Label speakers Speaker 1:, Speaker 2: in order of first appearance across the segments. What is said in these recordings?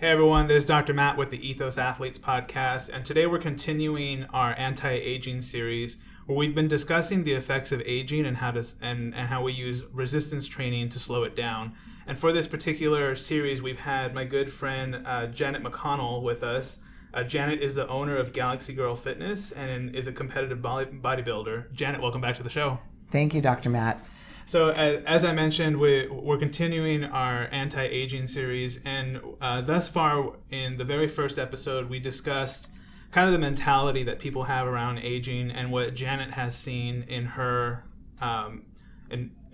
Speaker 1: Hey everyone, this is Dr. Matt with the Ethos Athletes Podcast, and today we're continuing our anti-aging series where we've been discussing the effects of aging and how we use resistance training to slow it down. And for this particular series, we've had my good friend Janet McConnell with us. Janet is the owner of Galaxy Girl Fitness and is a competitive bodybuilder. Janet, welcome back to the show.
Speaker 2: Thank you, Dr. Matt.
Speaker 1: So as I mentioned, we're continuing our anti-aging series, and thus far in the very first episode, we discussed kind of the mentality that people have around aging and what Janet has seen in her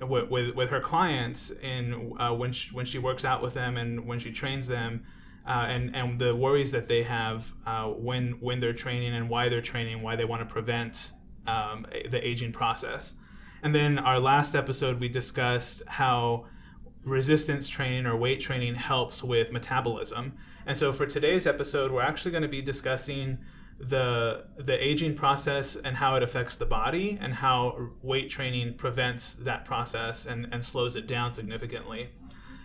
Speaker 1: with her clients when she works out with them and when she trains them, and the worries that they have when they're training and why they're training, why they want to prevent the aging process. And then our last episode, we discussed how resistance training or weight training helps with metabolism. And so for today's episode, we're actually going to be discussing the aging process and how it affects the body and how weight training prevents that process and slows it down significantly.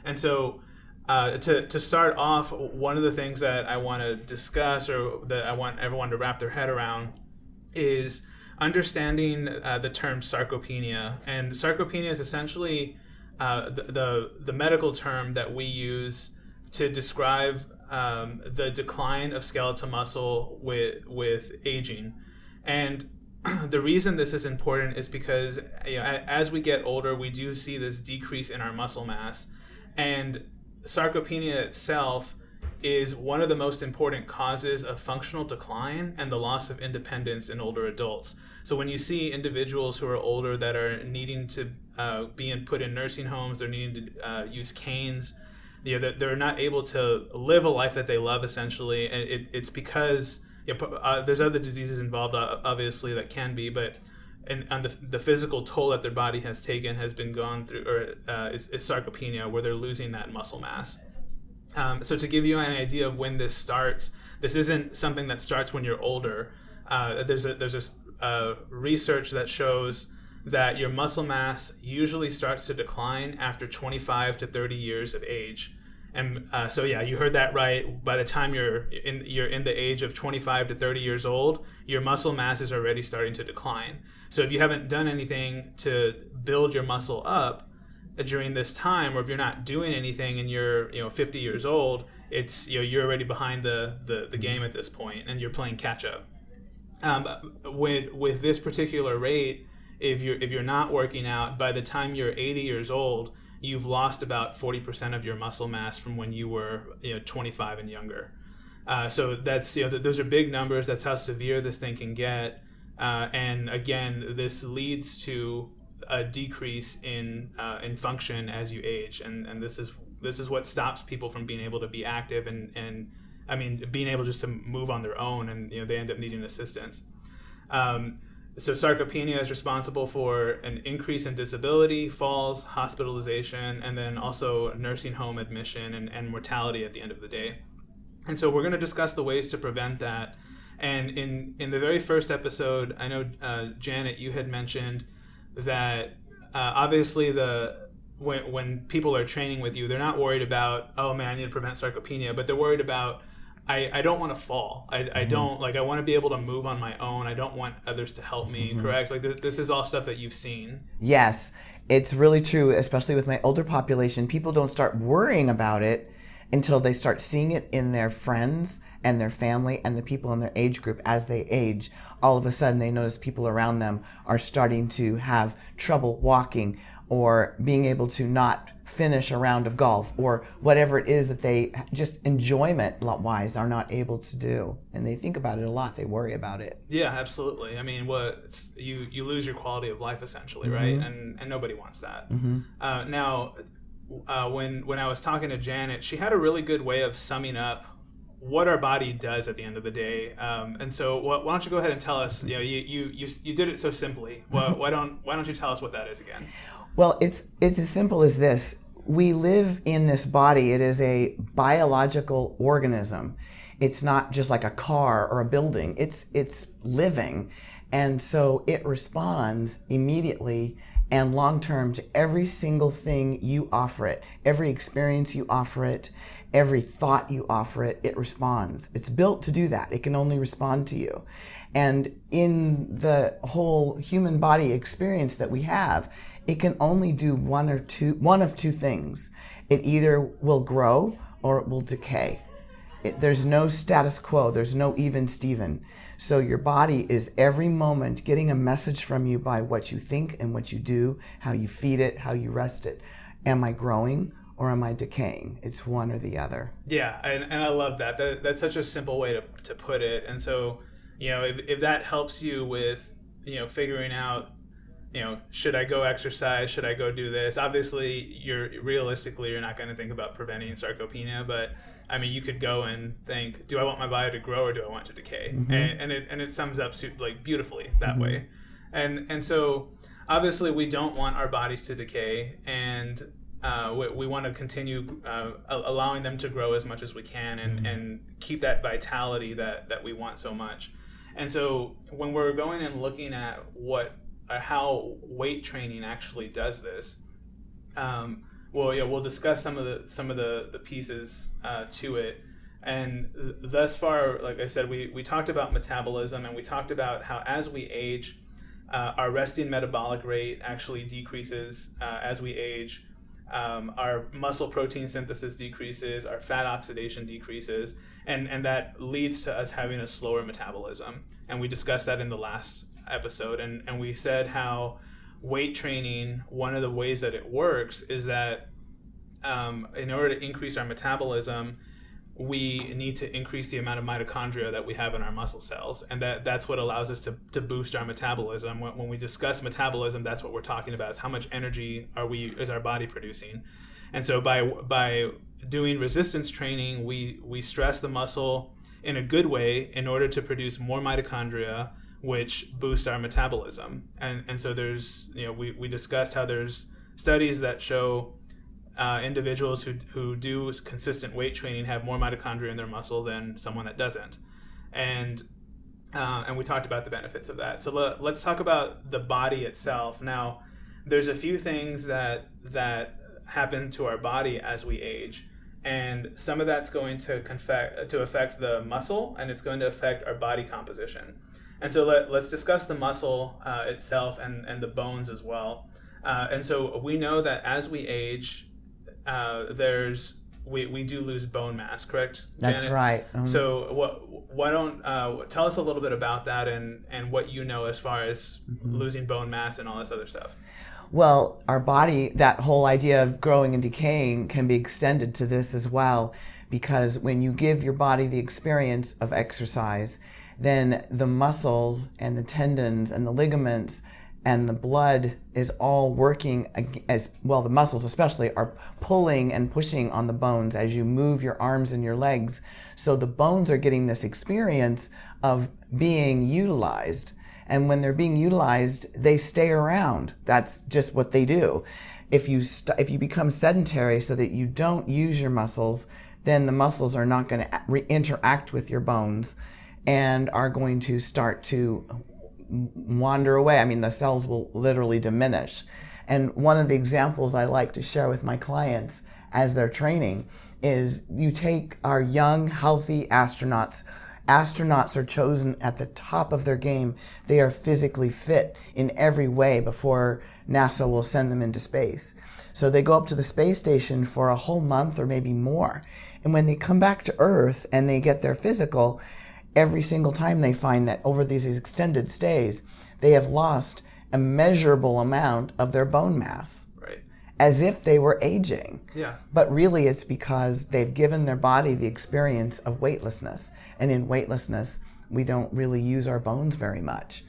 Speaker 1: And so to start off, one of the things that I want to discuss or that I want everyone to wrap their head around is understanding the term sarcopenia. And sarcopenia is essentially the medical term that we use to describe the decline of skeletal muscle with aging. And the reason this is important is because as we get older, we do see this decrease in our muscle mass. And sarcopenia itself is one of the most important causes of functional decline and the loss of independence in older adults. So when you see individuals who are older that are needing to be put in nursing homes, they're needing to use canes, they're not able to live a life that they love, essentially. And it's because there's other diseases involved, obviously, that can be, but and the physical toll that their body has taken has been gone through, or is sarcopenia, where they're losing that muscle mass. So to give you an idea of when this starts, this isn't something that starts when you're older. There's research that shows that your muscle mass usually starts to decline after 25 to 30 years of age. And so yeah, you heard that right. By the time you're in the age of 25 to 30 years old, your muscle mass is already starting to decline. So if you haven't done anything to build your muscle up during this time, or if you're not doing anything and you're 50 years old, it's you're already behind the game at this point, and you're playing catch up. With this particular rate, if you're not working out, by the time you're 80 years old, you've lost about 40% of your muscle mass from when you were 25 and younger. So that's those are big numbers. That's how severe this thing can get. And again, this leads to a decrease in function as you age, and this is what stops people from being able to be active and I mean being able just to move on their own, and they end up needing assistance. So sarcopenia is responsible for an increase in disability, falls, hospitalization, and then also nursing home admission and mortality at the end of the day. And so we're going to discuss the ways to prevent that. And in the very first episode, I know Janet, you had mentioned that obviously when people are training with you, they're not worried about, oh man, I need to prevent sarcopenia, but they're worried about, I don't want to fall. I don't, I want to be able to move on my own. I don't want others to help me, correct? This is all stuff that you've seen.
Speaker 2: Yes, it's really true, especially with my older population. People don't start worrying about it until they start seeing it in their friends and their family and the people in their age group as they age. All of a sudden, they notice people around them are starting to have trouble walking or being able to not finish a round of golf or whatever it is that they just enjoyment-wise are not able to do. And they think about it a lot. They worry about it.
Speaker 1: Yeah, absolutely. I mean, you lose your quality of life, essentially, right? And nobody wants that. Now, when I was talking to Janet, she had a really good way of summing up what our body does at the end of the day. And so why don't you go ahead and tell us, you did it so simply. Why don't you tell us what that is again?
Speaker 2: Well, it's as simple as this. We live in this body. It is a biological organism. It's not just like a car or a building. It's living. And so it responds immediately and long-term to every single thing you offer it, every experience you offer it. Every thought you offer it, it responds. It's built to do that. It can only respond to you. And in the whole human body experience that we have, it can only do one of two things. It either will grow or it will decay. There's no status quo. There's no even Steven. So your body is every moment getting a message from you by what you think and what you do, how you feed it, how you rest it. Am I growing or am I decaying? It's one or the other.
Speaker 1: Yeah, and I love that. That's such a simple way to put it. And so, if that helps you with, figuring out, should I go exercise? Should I go do this? Obviously, you're not going to think about preventing sarcopenia, but I mean, you could go and think, do I want my body to grow or do I want it to decay? Mm-hmm. And it sums up like beautifully that mm-hmm. way. And so obviously we don't want our bodies to decay, and we want to continue allowing them to grow as much as we can and keep that vitality that we want so much. And so when we're going and looking at how weight training actually does this, we'll discuss some of the pieces to it. And thus far, like I said, we talked about metabolism, and we talked about how as we age, our resting metabolic rate actually decreases as we age. Our muscle protein synthesis decreases, our fat oxidation decreases, and that leads to us having a slower metabolism. And we discussed that in the last episode, and we said how weight training, one of the ways that it works is that in order to increase our metabolism, we need to increase the amount of mitochondria that we have in our muscle cells, and that's what allows us to boost our metabolism. When we discuss metabolism, that's what we're talking about, is how much energy is our body producing. And so by doing resistance training, we stress the muscle in a good way in order to produce more mitochondria, which boost our metabolism. And so there's, we discussed how there's studies that show individuals who do consistent weight training have more mitochondria in their muscle than someone that doesn't. And we talked about the benefits of that. So let's talk about the body itself. Now, there's a few things that happen to our body as we age. And some of that's going to affect the muscle, and it's going to affect our body composition. And so let's discuss the muscle itself and the bones as well. And so we know that as we age, we do lose bone mass, correct, Janet?
Speaker 2: That's right. Mm-hmm.
Speaker 1: So why don't tell us a little bit about that and what you know as far as mm-hmm. losing bone mass and all this other stuff.
Speaker 2: Well, our body, that whole idea of growing and decaying can be extended to this as well, because when you give your body the experience of exercise, then the muscles and the tendons and the ligaments and the blood is all working as well. The muscles especially are pulling and pushing on the bones as you move your arms and your legs. So the bones are getting this experience of being utilized. And when they're being utilized, they stay around. That's just what they do. If you become sedentary so that you don't use your muscles, then the muscles are not going to interact with your bones and are going to start to wander away. I mean, the cells will literally diminish. And one of the examples I like to share with my clients as they're training is you take our young, healthy astronauts. Astronauts are chosen at the top of their game. They are physically fit in every way before NASA will send them into space. So they go up to the space station for a whole month or maybe more. And when they come back to Earth and they get their physical, every single time they find that over these extended stays, they have lost a measurable amount of their bone mass.
Speaker 1: Right.
Speaker 2: As if they were aging.
Speaker 1: Yeah.
Speaker 2: But really it's because they've given their body the experience of weightlessness. And in weightlessness, we don't really use our bones very much.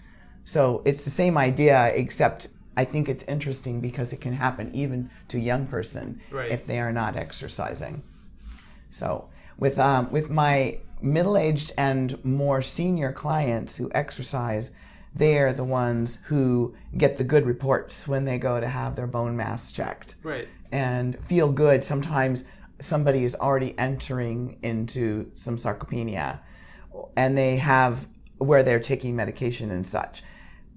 Speaker 2: So it's the same idea, except I think it's interesting because it can happen even to a young person
Speaker 1: right.
Speaker 2: if they are not exercising. So with my middle-aged and more senior clients who exercise, they're the ones who get the good reports when they go to have their bone mass checked.
Speaker 1: Right.
Speaker 2: And feel good. Sometimes somebody is already entering into some sarcopenia and they have where they're taking medication and such.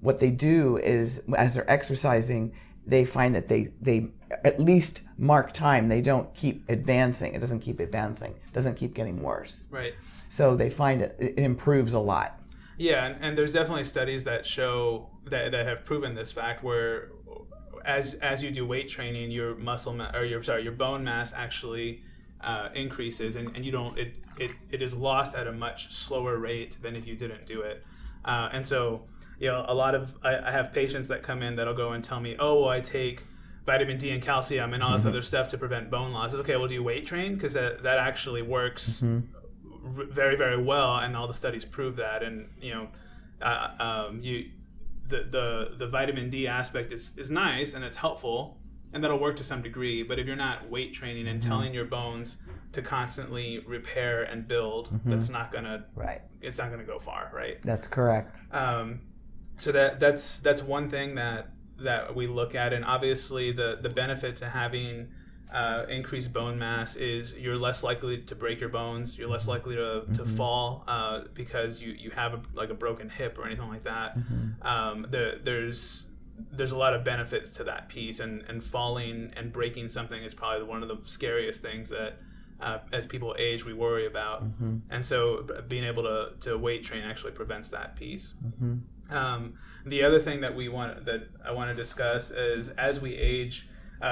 Speaker 2: What they do is, as they're exercising, they find that they at least mark time. They don't keep advancing. It doesn't keep advancing. It doesn't keep getting worse.
Speaker 1: Right.
Speaker 2: So they find it improves a lot.
Speaker 1: Yeah, and there's definitely studies that show that have proven this fact, where as you do weight training, your your bone mass actually increases, and you don't it is lost at a much slower rate than if you didn't do it. And so, a lot of I have patients that come in that'll go and tell me, oh, well, I take vitamin D and calcium and all this other stuff to prevent bone loss. Okay, well, do you weight train? Because that actually works very, very well, and all the studies prove that. And the vitamin D aspect is nice and it's helpful, and that'll work to some degree. But if you're not weight training and telling your bones to constantly repair and build, that's not gonna it's not gonna go far, right?
Speaker 2: That's correct.
Speaker 1: So that's one thing that we look at, and obviously the benefit to having increased bone mass is you're less likely to break your bones, you're less likely to fall because you have a broken hip or anything like that. There's a lot of benefits to that piece, and falling and breaking something is probably one of the scariest things that as people age we worry about. And so being able to weight train actually prevents that piece. The other thing that I want to discuss is, as we age,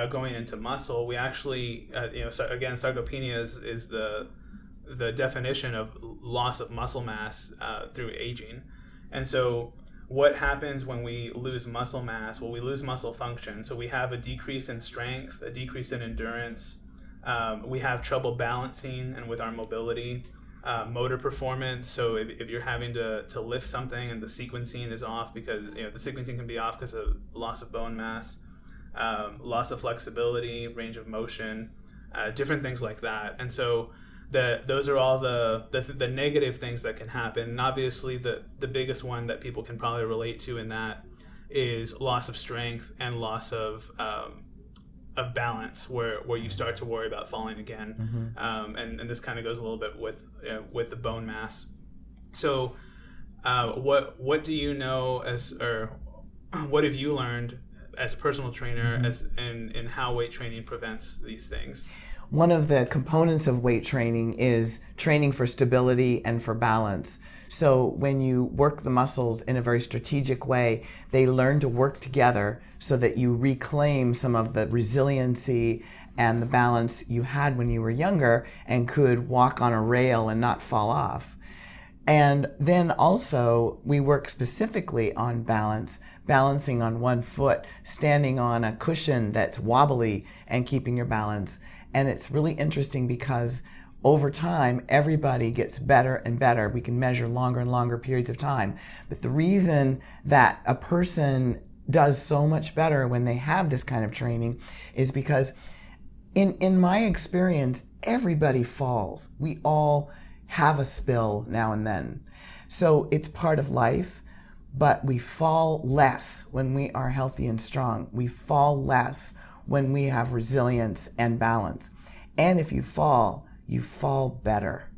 Speaker 1: going into muscle, we actually, so again, sarcopenia is the definition of loss of muscle mass through aging. And so what happens when we lose muscle mass? Well, we lose muscle function. So we have a decrease in strength, a decrease in endurance. We have trouble balancing and with our mobility. Motor performance. So if you're having to lift something and the sequencing is off, because the sequencing can be off because of loss of bone mass, loss of flexibility, range of motion, different things like that. And so those are all the negative things that can happen. And obviously the biggest one that people can probably relate to in that is loss of strength and loss of balance, where you start to worry about falling again. And this kind of goes a little bit with the bone mass. So what do you know what have you learned as a personal trainer in how weight training prevents these things?
Speaker 2: One of the components of weight training is training for stability and for balance. So when you work the muscles in a very strategic way, they learn to work together so that you reclaim some of the resiliency and the balance you had when you were younger and could walk on a rail and not fall off. And then also we work specifically on balance, balancing on one foot, standing on a cushion that's wobbly and keeping your balance. And it's really interesting because over time, everybody gets better and better. We can measure longer and longer periods of time. But the reason that a person does so much better when they have this kind of training is because in my experience, everybody falls. We all have a spill now and then. So it's part of life, but we fall less when we are healthy and strong. We fall less when we have resilience and balance. And if you fall better,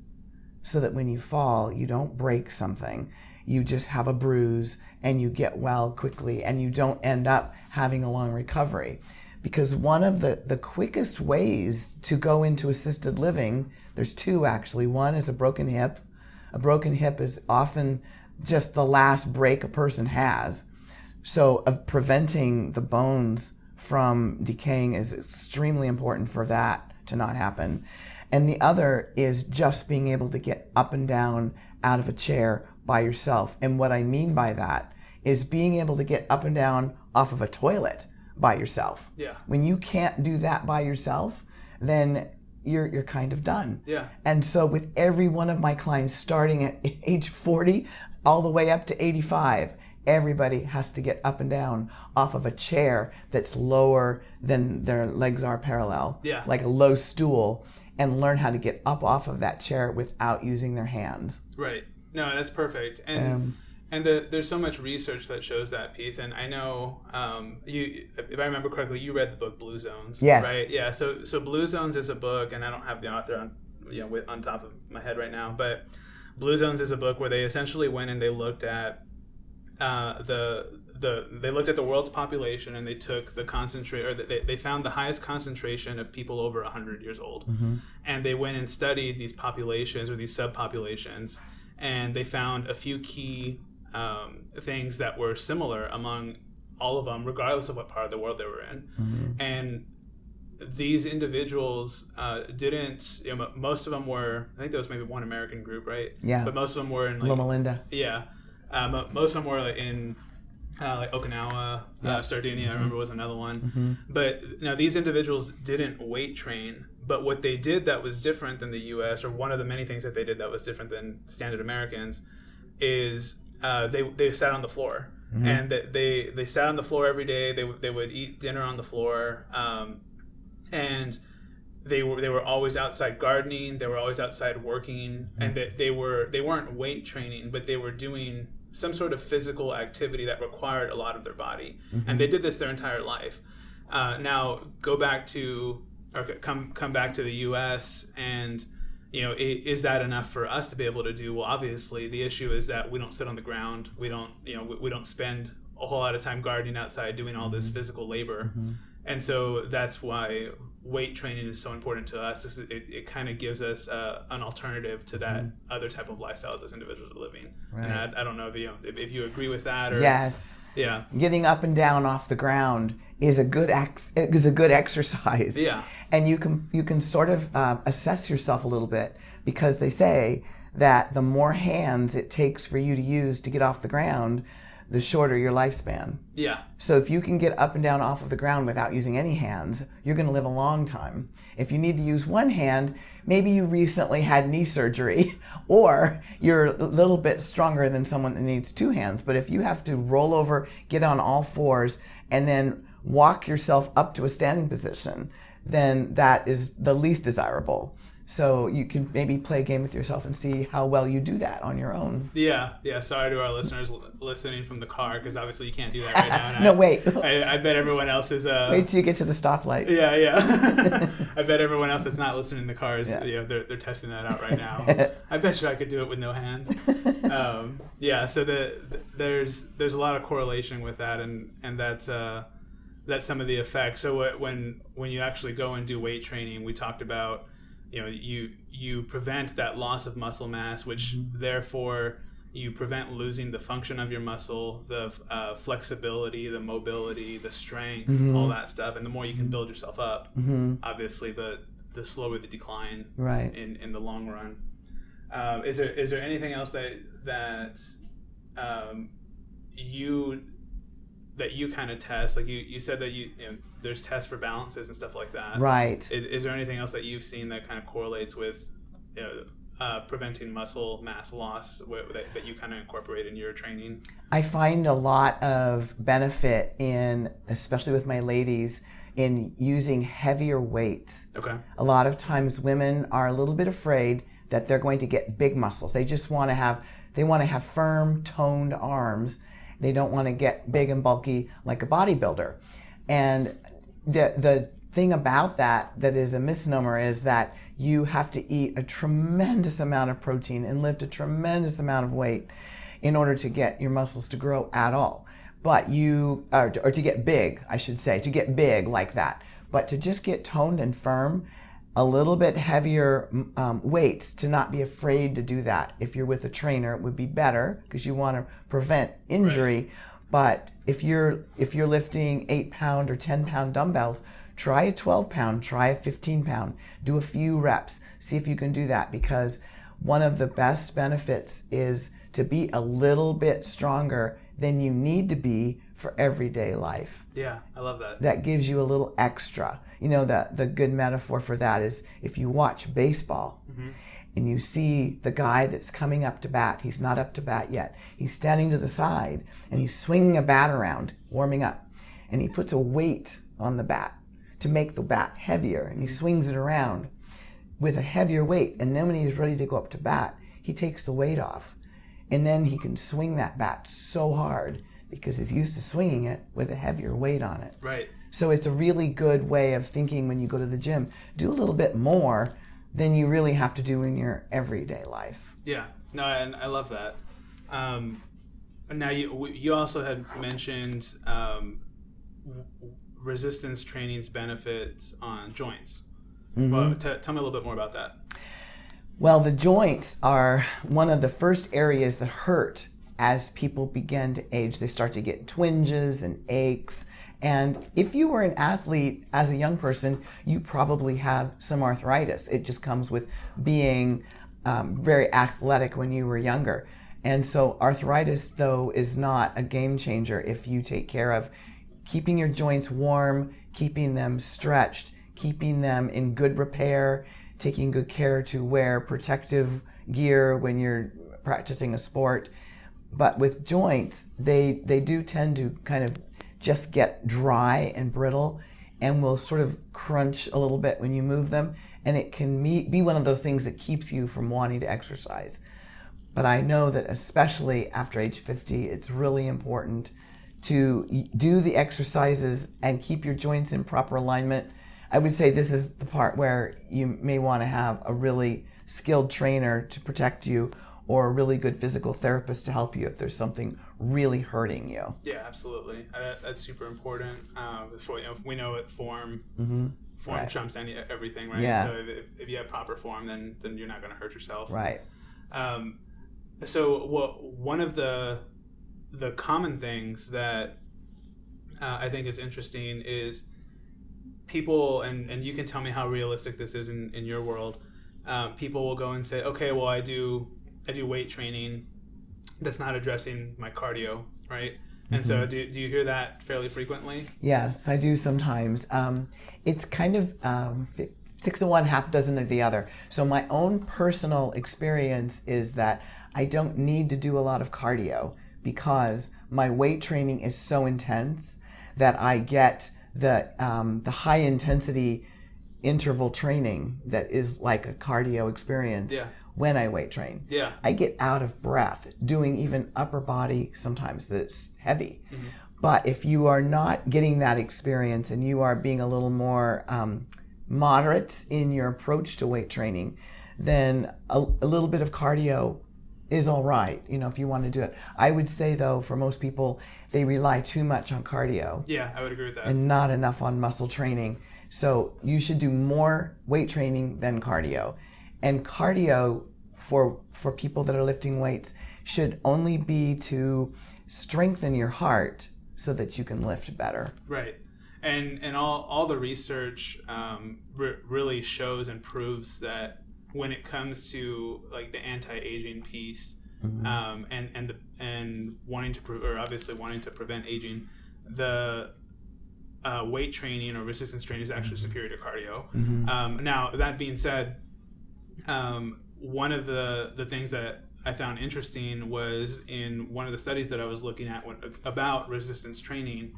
Speaker 2: so that when you fall, you don't break something. You just have a bruise and you get well quickly and you don't end up having a long recovery. Because one of the quickest ways to go into assisted living, there's two actually. One is a broken hip. A broken hip is often just the last break a person has. So preventing the bones from decaying is extremely important for that to not happen. And the other is just being able to get up and down out of a chair by yourself. And what I mean by that is being able to get up and down off of a toilet by yourself.
Speaker 1: Yeah.
Speaker 2: When you can't do that by yourself, then you're kind of done.
Speaker 1: Yeah.
Speaker 2: And so with every one of my clients starting at age 40 all the way up to 85, everybody has to get up and down off of a chair that's lower than their legs are parallel.
Speaker 1: Yeah.
Speaker 2: Like a low stool, and learn how to get up off of that chair without using their hands.
Speaker 1: Right. No, that's perfect. And there's so much research that shows that piece. And I know if I remember correctly, you read the book Blue Zones.
Speaker 2: Yes.
Speaker 1: Right. Yeah. So Blue Zones is a book, and I don't have the author on top of my head right now, but Blue Zones is a book where they essentially went and they looked at they looked at the world's population, and they took they found the highest concentration of people over 100 years old, and they went and studied these populations or these subpopulations, and they found a few key things that were similar among all of them, regardless of what part of the world they were in. And these individuals didn't, most of them were, I think there was maybe one American group, right?
Speaker 2: Yeah.
Speaker 1: But most of them were in
Speaker 2: Loma Linda.
Speaker 1: Yeah. Most of them were in like Okinawa, Sardinia, I remember was another one. But these individuals didn't weight train, but what they did that was different than the U.S., or one of the many things that they did that was different than standard Americans, is they sat on the floor. And they sat on the floor every day. They would eat dinner on the floor, and they were always outside gardening. They were always outside working, and they weren't weight training, but they were doing some sort of physical activity that required a lot of their body, and they did this their entire life. Now come back to the U.S. and is that enough for us to be able to do? Well, obviously, the issue is that we don't sit on the ground. We don't spend a whole lot of time gardening outside doing all this physical labor. And so that's why weight training is so important to us. It kind of gives us an alternative to that other type of lifestyle that those individuals are living. Right. And I don't know if you agree with that. Or,
Speaker 2: yes.
Speaker 1: Yeah.
Speaker 2: Getting up and down off the ground is a good exercise.
Speaker 1: Yeah.
Speaker 2: And you can sort of assess yourself a little bit, because they say that the more hands it takes for you to use to get off the ground, the shorter your lifespan.
Speaker 1: Yeah.
Speaker 2: So if you can get up and down off of the ground without using any hands, you're going to live a long time. If you need to use one hand, maybe you recently had knee surgery, or you're a little bit stronger than someone that needs two hands. But if you have to roll over, get on all fours, and then walk yourself up to a standing position, then that is the least desirable. So you can maybe play a game with yourself and see how well you do that on your own.
Speaker 1: Yeah. Sorry to our listeners listening from the car, because obviously you can't do that right now. And
Speaker 2: No, wait.
Speaker 1: I bet everyone else is...
Speaker 2: Wait till you get to the stoplight.
Speaker 1: Yeah. I bet everyone else that's not listening in the cars,
Speaker 2: Yeah.
Speaker 1: They're testing that out right now. I bet you I could do it with no hands. So there's a lot of correlation with that, and that's some of the effects. So when you actually go and do weight training, we talked about... you prevent that loss of muscle mass, which therefore you prevent losing the function of your muscle, the flexibility, the mobility, the strength, all that stuff. And the more you can build yourself up, obviously the slower the decline,
Speaker 2: right,
Speaker 1: in the long run. Is there anything else that you kind of test? Like you said that there's tests for balances and stuff like that.
Speaker 2: Right.
Speaker 1: Is there anything else that you've seen that kind of correlates with preventing muscle mass loss that you kind of incorporate in your training?
Speaker 2: I find a lot of benefit in, especially with my ladies, in using heavier weights.
Speaker 1: Okay.
Speaker 2: A lot of times women are a little bit afraid that they're going to get big muscles. They just want to have firm, toned arms. They don't want to get big and bulky like a bodybuilder. And the thing about that is a misnomer is that you have to eat a tremendous amount of protein and lift a tremendous amount of weight in order to get your muscles to grow at all. But or to get big, I should say, to get big like that. But to just get toned and firm, a little bit heavier weights, to not be afraid to do that. If you're with a trainer, it would be better because you want to prevent injury. Right. But if you're lifting 8-pound or 10-pound dumbbells, try a 12-pound, try a 15-pound, do a few reps, see if you can do that, because one of the best benefits is to be a little bit stronger than you need to be for everyday life.
Speaker 1: Yeah, I love that.
Speaker 2: That gives you a little extra. The good metaphor for that is if you watch baseball and you see the guy that's coming up to bat, he's not up to bat yet. He's standing to the side and he's swinging a bat around, warming up, and he puts a weight on the bat to make the bat heavier, and he swings it around with a heavier weight. And then when he's ready to go up to bat, he takes the weight off, and then he can swing that bat so hard because he's used to swinging it with a heavier weight on it.
Speaker 1: Right.
Speaker 2: So it's a really good way of thinking when you go to the gym. Do a little bit more than you really have to do in your everyday life.
Speaker 1: Yeah. No, and I love that. Now you also had mentioned resistance training's benefits on joints. Well, tell me a little bit more about that.
Speaker 2: Well, the joints are one of the first areas that hurt as people begin to age. They start to get twinges and aches. And if you were an athlete as a young person, you probably have some arthritis. It just comes with being very athletic when you were younger. And so arthritis, though, is not a game changer if you take care of keeping your joints warm, keeping them stretched, keeping them in good repair, taking good care to wear protective gear when you're practicing a sport. But with joints, they do tend to kind of just get dry and brittle and will sort of crunch a little bit when you move them. And it can be one of those things that keeps you from wanting to exercise. But I know that especially after age 50, it's really important to do the exercises and keep your joints in proper alignment. I would say this is the part where you may want to have a really skilled trainer to protect you, or a really good physical therapist to help you if there's something really hurting you.
Speaker 1: Yeah, absolutely. That's super important. We know it form
Speaker 2: Right.
Speaker 1: trumps everything, right?
Speaker 2: Yeah.
Speaker 1: So if you have proper form, then you're not going to hurt yourself.
Speaker 2: Right.
Speaker 1: So one of the common things that I think is interesting is people, and you can tell me how realistic this is in your world. People will go and say, okay, well, I do weight training that's not addressing my cardio, right? And so do you hear that fairly frequently?
Speaker 2: Yes, I do sometimes. It's kind of 6 of one, half dozen of the other. So my own personal experience is that I don't need to do a lot of cardio because my weight training is so intense that I get the high intensity interval training that is like a cardio experience.
Speaker 1: Yeah.
Speaker 2: When I weight train.
Speaker 1: Yeah.
Speaker 2: I get out of breath doing even upper body sometimes that's heavy. But if you are not getting that experience and you are being a little more moderate in your approach to weight training, then a little bit of cardio is all right, if you want to do it. I would say, though, for most people, they rely too much on cardio.
Speaker 1: Yeah, I would agree with that.
Speaker 2: And not enough on muscle training. So you should do more weight training than cardio. And cardio for people that are lifting weights should only be to strengthen your heart so that you can lift better.
Speaker 1: Right. And all the research really shows and proves that when it comes to like the anti-aging piece, and wanting to obviously wanting to prevent aging, the weight training or resistance training is actually superior to cardio. Now that being said, one of the things that I found interesting was in one of the studies that I was looking at about resistance training,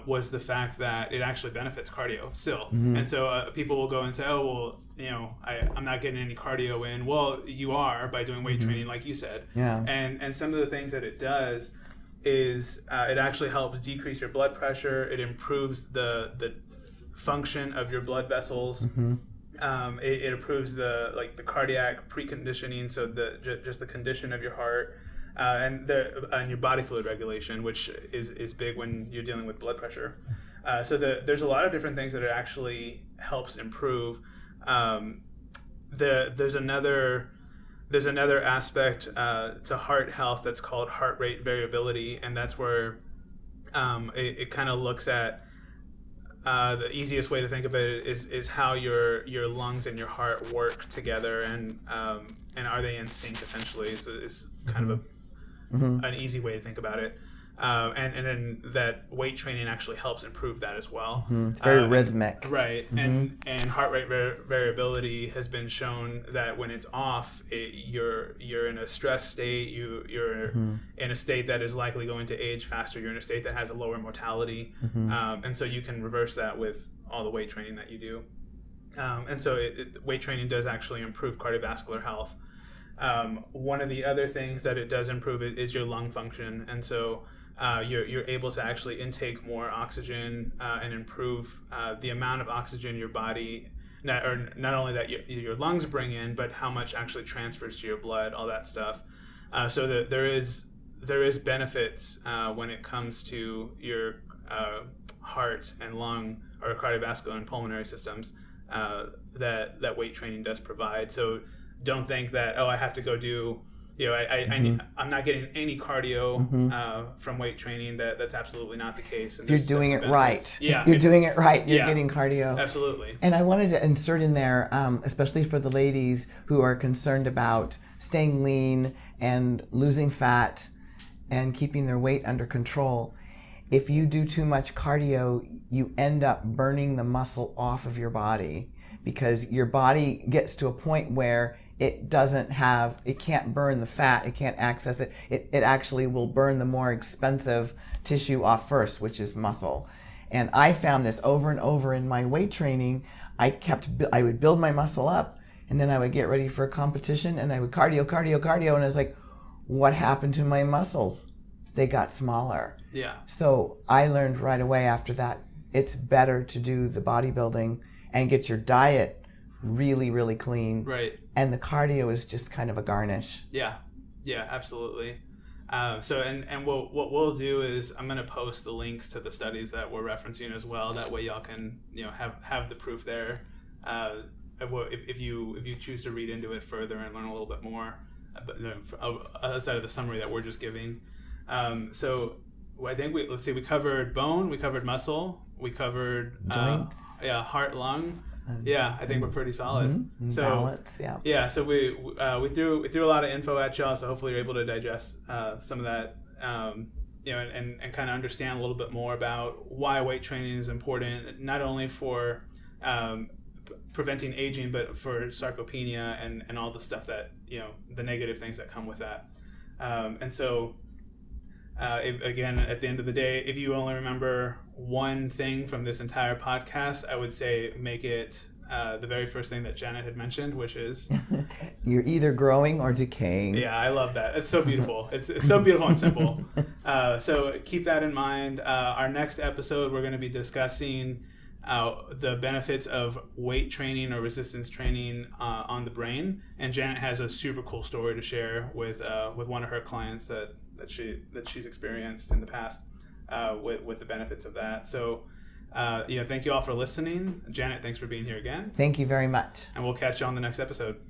Speaker 1: was the fact that it actually benefits cardio still. And so people will go and say, oh, well, I'm not getting any cardio in. Well, you are by doing weight training, like you said.
Speaker 2: Yeah.
Speaker 1: And some of the things that it does is it actually helps decrease your blood pressure. It improves the function of your blood vessels. It improves the cardiac preconditioning, so just the condition of your heart, and your body fluid regulation, which is big when you're dealing with blood pressure. So there's a lot of different things that it actually helps improve. There's another aspect to heart health that's called heart rate variability, and that's where it kind of looks at the easiest way to think about it is how your lungs and your heart work together, and are they in sync, essentially is kind of an easy way to think about it. And then that weight training actually helps improve that as well.
Speaker 2: It's very rhythmic.
Speaker 1: Right. And heart rate variability has been shown that when it's off, you're in a stress state, you're in a state that is likely going to age faster, you're in a state that has a lower mortality. And so you can reverse that with all the weight training that you do. And so weight training does actually improve cardiovascular health. One of the other things that it does improve is your lung function. And so you're able to actually intake more oxygen and improve the amount of oxygen your body, not only that your lungs bring in, but how much actually transfers to your blood, all that stuff. So there is there is benefits when it comes to your heart and lung or cardiovascular and pulmonary systems that weight training does provide. So don't think that, I have to go do, I'm not getting any cardio from weight training. That's absolutely not the case. And
Speaker 2: if you're doing it right.
Speaker 1: Yeah.
Speaker 2: If you're doing it right, you're getting cardio.
Speaker 1: Absolutely.
Speaker 2: And I wanted to insert in there, especially for the ladies who are concerned about staying lean and losing fat and keeping their weight under control. If you do too much cardio, you end up burning the muscle off of your body, because your body gets to a point where it can't burn the fat, it can't access it. It actually will burn the more expensive tissue off first, which is muscle. And I found this over and over in my weight training. I would build my muscle up, and then I would get ready for a competition, and I would cardio, and I was like, what happened to my muscles? They got smaller.
Speaker 1: Yeah.
Speaker 2: So I learned right away after that, it's better to do the bodybuilding and get your diet really, really clean.
Speaker 1: Right.
Speaker 2: And the cardio is just kind of a garnish.
Speaker 1: Yeah. Yeah, absolutely. What we'll do is I'm going to post the links to the studies that we're referencing as well. That way y'all can, have the proof there. If you choose to read into it further and learn a little bit more, outside of the summary that we're just giving. So I think we covered bone, we covered muscle, we covered
Speaker 2: joints,
Speaker 1: heart, lung. I think we're pretty solid. So
Speaker 2: balance,
Speaker 1: yeah. So we threw a lot of info at y'all. So hopefully you're able to digest some of that, and kind of understand a little bit more about why weight training is important, not only for preventing aging, but for sarcopenia and all the stuff that the negative things that come with that. Again, at the end of the day, if you only remember one thing from this entire podcast, I would say make it the very first thing that Janet had mentioned, which is
Speaker 2: you're either growing or decaying.
Speaker 1: Yeah, I love that. It's so beautiful. It's so beautiful and simple. So keep that in mind. Our next episode, we're going to be discussing the benefits of weight training or resistance training on the brain. And Janet has a super cool story to share with one of her clients that she's experienced in the past with the benefits of that. So thank you all for listening. Janet, thanks for being here again.
Speaker 2: Thank you very much.
Speaker 1: And we'll catch you on the next episode.